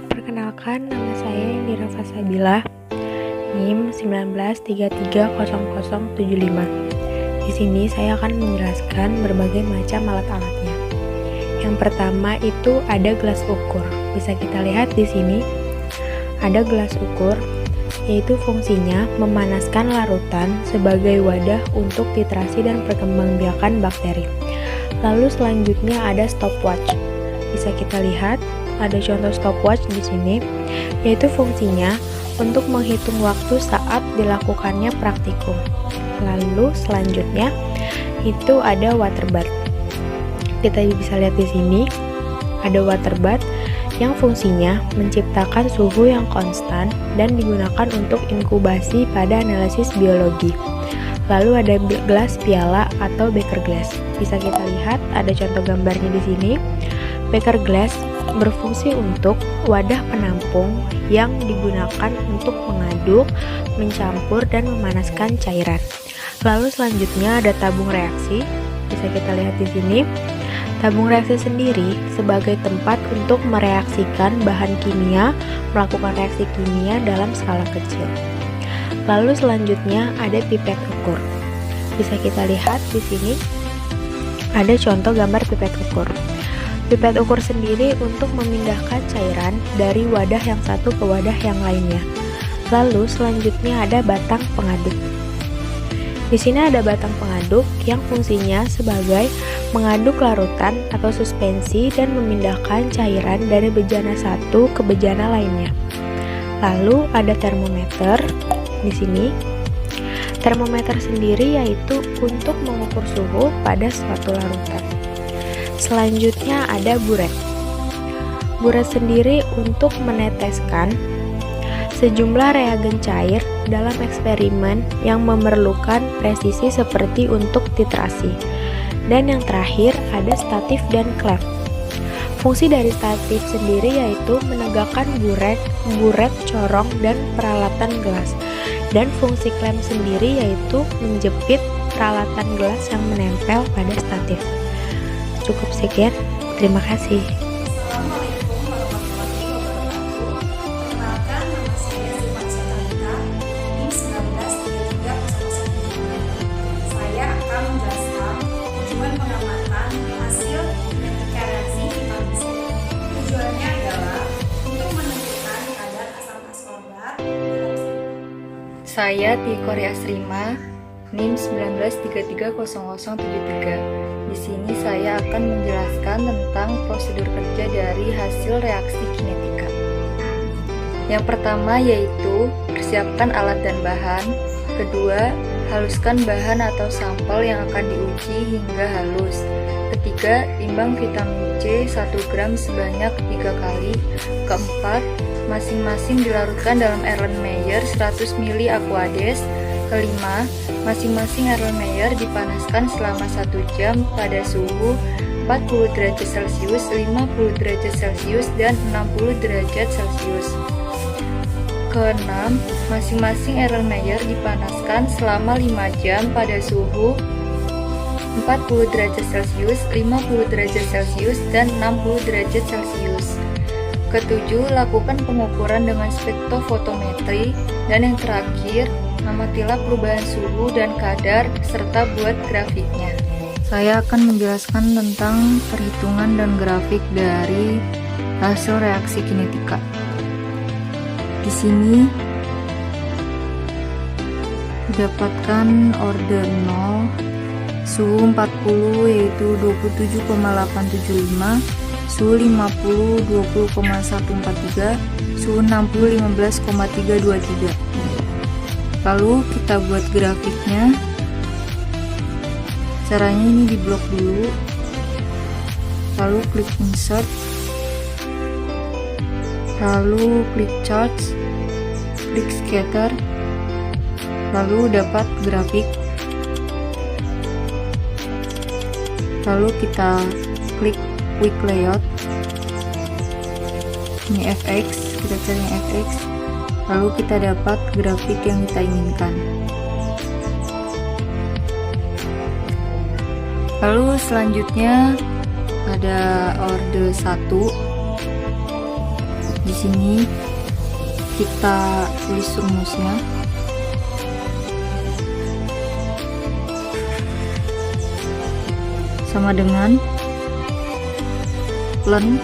Perkenalkan, nama saya Indira Fasabila, NIM 19330075. Di sini saya akan menjelaskan berbagai macam alat-alatnya. Yang pertama itu ada gelas ukur. Bisa kita lihat di sini ada gelas ukur, yaitu fungsinya memanaskan larutan sebagai wadah untuk titrasi dan perkembangbiakan bakteri. Lalu selanjutnya ada stopwatch. Bisa kita lihat ada contoh stopwatch di sini, yaitu fungsinya untuk menghitung waktu saat dilakukannya praktikum. Lalu selanjutnya itu ada water bath. Kita bisa lihat di sini ada water bath yang fungsinya menciptakan suhu yang konstan dan digunakan untuk inkubasi pada analisis biologi. Lalu ada gelas piala atau beaker glass. Bisa kita lihat ada contoh gambarnya di sini. Beaker glass berfungsi untuk wadah penampung yang digunakan untuk mengaduk, mencampur, dan memanaskan cairan. Lalu selanjutnya ada tabung reaksi. Bisa kita lihat di sini. Tabung reaksi sendiri sebagai tempat untuk mereaksikan bahan kimia, melakukan reaksi kimia dalam skala kecil. Lalu selanjutnya ada pipet ukur. Bisa kita lihat di sini ada contoh gambar pipet ukur. Pipet ukur sendiri untuk memindahkan cairan dari wadah yang satu ke wadah yang lainnya. Lalu selanjutnya ada batang pengaduk. Di sini ada batang pengaduk yang fungsinya sebagai mengaduk larutan atau suspensi dan memindahkan cairan dari bejana satu ke bejana lainnya. Lalu ada termometer di sini. Termometer sendiri yaitu untuk mengukur suhu pada suatu larutan. Selanjutnya ada buret. Buret sendiri untuk meneteskan sejumlah reagen cair dalam eksperimen yang memerlukan presisi seperti untuk titrasi. Dan yang terakhir ada statif dan klem. Fungsi dari statif sendiri yaitu menegakkan buret, corong, dan peralatan gelas. Dan fungsi klem sendiri yaitu menjepit peralatan gelas yang menempel pada statif. Cukup sekian, terima kasih. Assalamualaikum warahmatullahi wabarakatuh. Perkenalkan, nama saya Zulfan Syatalita, NIM 19330015. Saya akan menjelaskan tujuan pengamatan hasil kinetika reaksi vitamin C. Tujuannya adalah untuk menentukan kadar asam askorbat. Saya Tiko Riasrima, NIM 19330073. Di sini saya akan menjelaskan tentang prosedur kerja dari hasil reaksi kinetika. Yang pertama yaitu persiapkan alat dan bahan. Kedua, haluskan bahan atau sampel yang akan diuji hingga halus. Ketiga, timbang vitamin C 1 gram sebanyak 3 kali. Keempat, masing-masing dilarutkan dalam Erlenmeyer 100 ml Aquades. Kelima, masing-masing Erlenmeyer dipanaskan selama 1 jam pada suhu 40 derajat Celcius, 50 derajat Celcius, dan 60 derajat Celcius. Keenam, masing-masing Erlenmeyer dipanaskan selama 5 jam pada suhu 40 derajat Celcius, 50 derajat Celcius, dan 60 derajat Celcius. Ketujuh, lakukan pengukuran dengan spektrofotometri. Dan yang terakhir, amatilah perubahan suhu dan kadar serta buat grafiknya. Saya akan menjelaskan tentang perhitungan dan grafik dari hasil reaksi kinetika. Di sini didapatkan order 0, suhu 40 yaitu 27,875, suhu 50 20,143, suhu 60 15,323. Lalu kita buat grafiknya. Caranya ini diblok dulu, lalu klik insert, lalu klik charts, klik scatter, lalu dapat grafik. lalu kita klik quick layout. Ini FX, kita cari yang FX, lalu kita dapat grafik yang kita inginkan. Lalu selanjutnya ada order 1. Di sini kita tulis rumusnya. Sama dengan len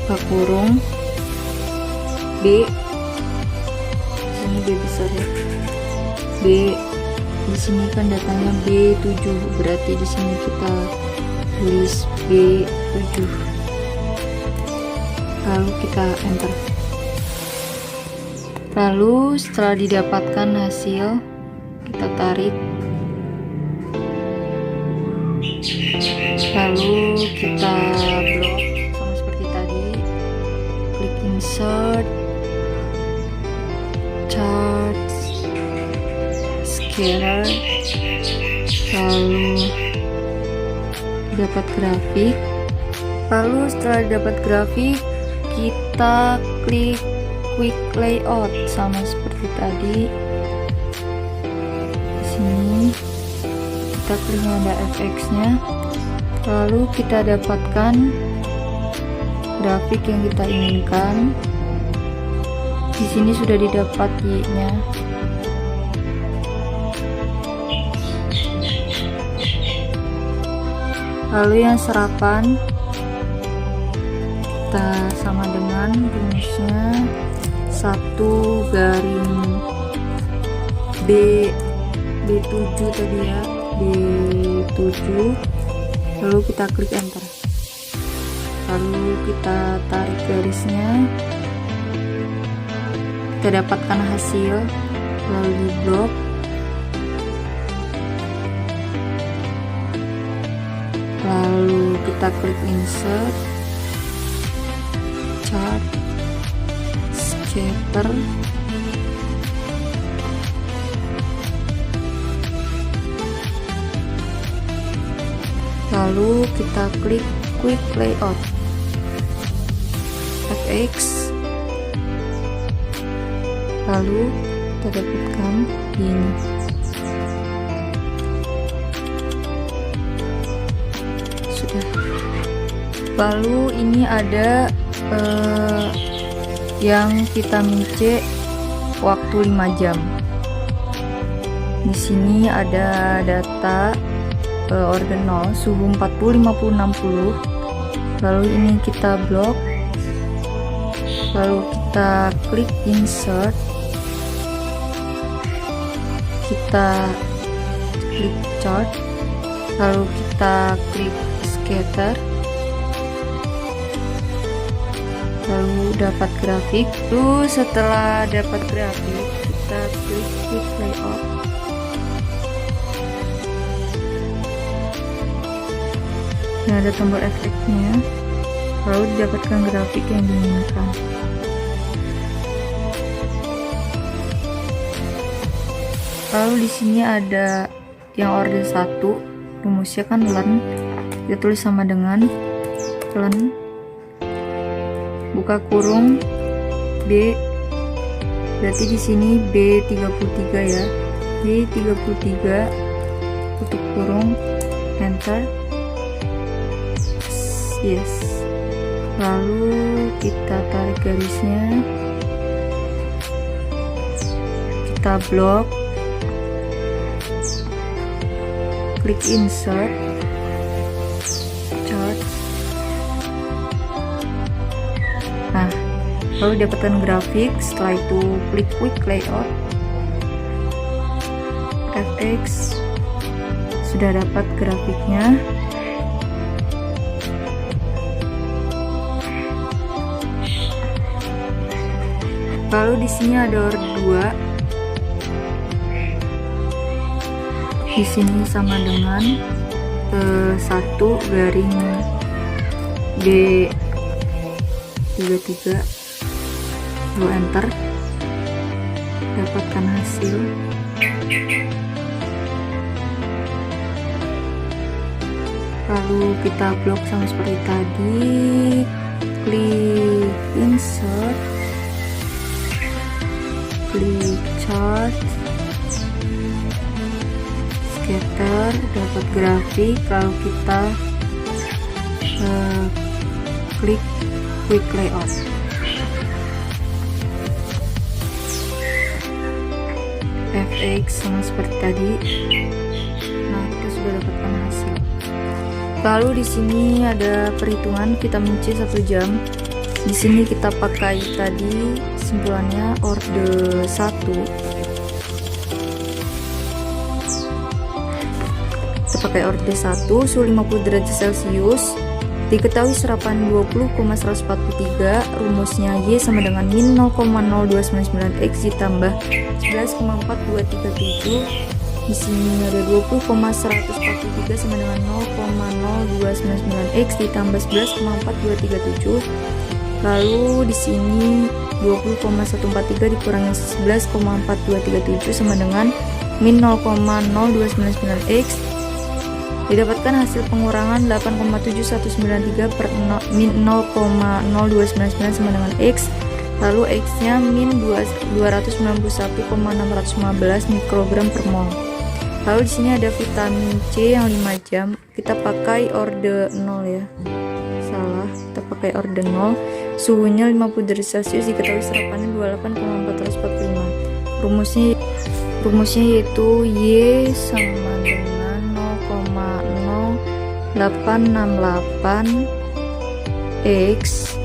buka kurung B, sini B besar ya, B di sini kan datanya B7, berarti di sini kita tulis B7, lalu kita enter. Lalu setelah didapatkan hasil, kita tarik, lalu kita blok sama seperti tadi, klik insert, chart, scalar, lalu dapat grafik. Lalu setelah dapat grafik, kita klik quick layout sama seperti tadi. Di sini kita klik ada FX-nya, lalu kita dapatkan grafik yang kita inginkan. Di sini sudah didapat Y-nya. Lalu yang serapan kita sama dengan rumusnya 1 garing B7 tadi ya, B7, lalu kita klik enter, lalu kita tarik garisnya, kita dapatkan hasil, lalu di blok, lalu kita klik insert, chart, scatter, lalu kita klik quick layout, FX, lalu kita dapatkan ini. Sudah. Lalu ini ada yang vitamin C waktu 5 jam. Di sini ada data order 0, suhu 40, 50, 60. Lalu ini kita blok, lalu kita klik insert, kita klik chart, lalu kita klik scatter, lalu dapat grafik. Lalu setelah dapat grafik, kita klik quick layout, nah ada tombol efeknya, lalu didapatkan grafik yang diinginkan. Lalu di sini ada yang order 1, rumusnya kan len, kita tulis sama dengan len buka kurung B, berarti di sini B33 ya, B33 tutup kurung, enter, yes. Lalu kita tarik garisnya, kita blok, klik insert, chart, nah lalu dapatkan grafik. Setelah itu klik quick layout, FX, sudah dapat grafiknya. Lalu di sini ada order 2. Di sini sama dengan 1 garing B33, lalu enter, dapatkan hasil. Lalu kita blok sama seperti tadi, klik insert, klik chart, scatter, dapat grafik, lalu kita klik quick layout. FX sama seperti tadi. Nah, kita sudah dapatkan hasil. Lalu di sini ada perhitungan vitamin C 1 jam. Di sini kita pakai tadi simpulannya orde 1. Kita pakai orde 1 suhu 50 derajat Celcius. Diketahui serapan 20,143, rumusnya Y sama dengan min 0,0299 X ditambah 11,4237. Di sini ada 20,143 sama dengan 0,0299 X ditambah 11,4237. Lalu di sini 20,143 dikurangi 11,4237 sama dengan min 0,0299 X. Didapatkan hasil pengurangan 8,7193 per min 0,0299 sama dengan X. Lalu X nya min 291,615 mikrogram per mol. Lalu di sini ada vitamin C yang 5 jam. Kita pakai orde 0 ya. Salah, kita pakai orde 0. Suhunya 50 derajat Celcius, diketahui serapannya 28,445. Rumusnya yaitu Y sama dengan 0,0868 X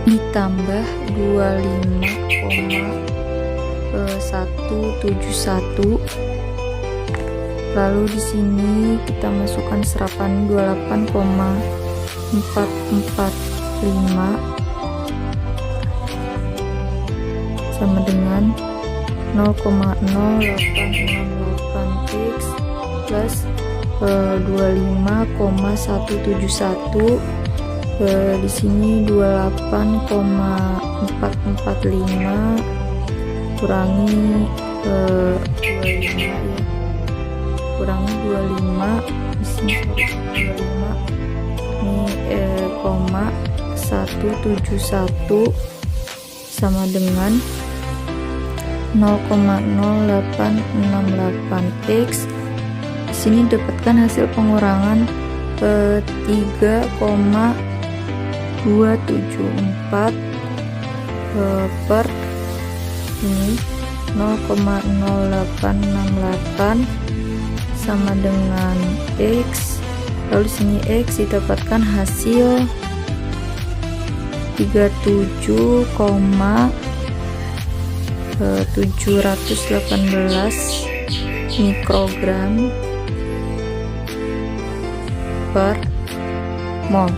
ditambah 25,171. Lalu di sini kita masukkan serapan 28,445 sama dengan 0,0868 X plus 25,171. Di sini 28,445 kurangi 25 ya. Kurangi 25 di sini 25 ini 171 sama dengan 0,0868 X. Di sini dapatkan hasil pengurangan 3,274 per ini 0,0868 sama dengan X. Lalu di sini X didapatkan hasil 37,718 mikrogram per mol.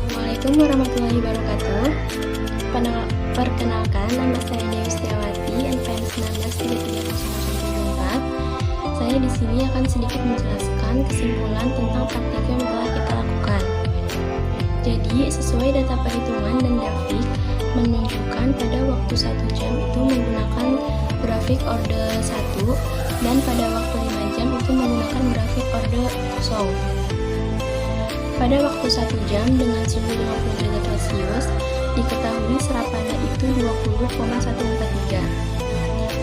Assalamualaikum warahmatullahi wabarakatuh. Perkenalkan, nama saya Dewi Setiawati, NPM 19330074. Saya di sini akan sedikit menjelaskan kesimpulan tentang praktikum yang telah kita lakukan. Jadi, sesuai data perhitungan dan grafik menunjukkan pada waktu 1 jam itu menggunakan grafik orde 1 dan pada waktu 5 jam itu menggunakan grafik orde kosong. Pada waktu 1 jam dengan suhu 50 derajat Celcius diketahui serapannya itu 20,143.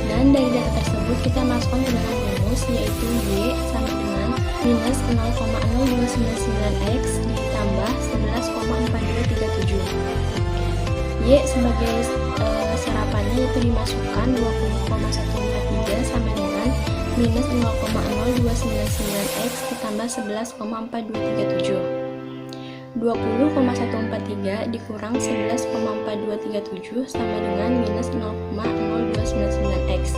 Dan dari data tersebut kita masukkan ke dalam rumus, yaitu Y sama dengan minus 0,0299 X ditambah 11,4237. Y sebagai serapannya itu dimasukkan 20,143 sama dengan minus 0,0299 X ditambah 11,4237. 20,143 dikurang 11,4237 sama dengan minus 0,0299 X.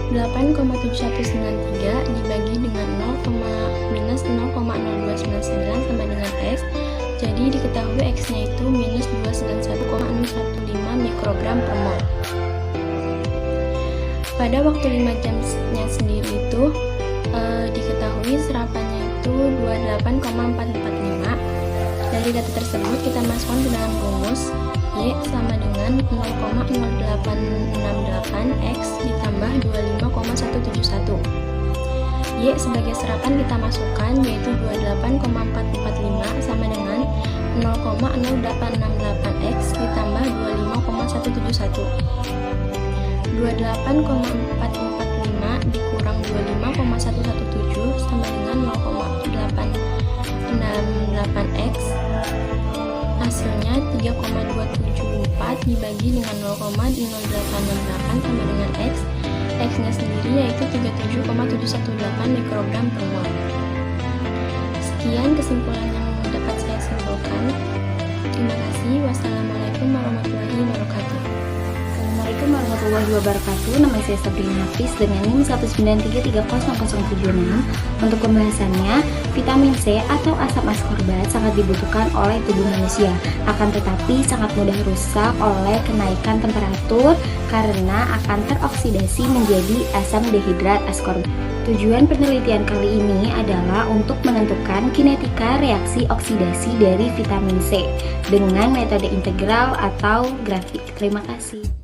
8,7193 dibagi dengan minus 0,0299 sama dengan X. Jadi diketahui X nya itu minus 291,615 mikrogram per mol. Pada waktu 5 jamnya sendiri itu diketahui serapannya itu 28,445. Dari data tersebut kita masukkan ke dalam rumus, Y sama dengan 0,0868 X ditambah 25,171. Y sebagai serapan kita masukkan, yaitu 28,445 sama dengan 0,0868 X ditambah 25,171. 28,445 dikurang 25,117 sama dengan 0,868 X. Hasilnya 3,274 dibagi dengan 0,0868 sama dengan X. X-nya sendiri yaitu 37,718 mikrogram per mol. Sekian kesimpulan yang dapat saya simpulkan. Terima kasih. Wassalamualaikum warahmatullahi wabarakatuh. Assalamualaikum warahmatullahi wabarakatuh. Nama saya Sabrina Hafiz dengan NIM 193300076. Untuk pembahasannya, vitamin C atau asam ascorbat sangat dibutuhkan oleh tubuh manusia. Akan tetapi sangat mudah rusak oleh kenaikan temperatur karena akan teroksidasi menjadi asam dehidrat ascorbat. Tujuan penelitian kali ini adalah untuk menentukan kinetika reaksi oksidasi dari vitamin C dengan metode integral atau grafik. Terima kasih.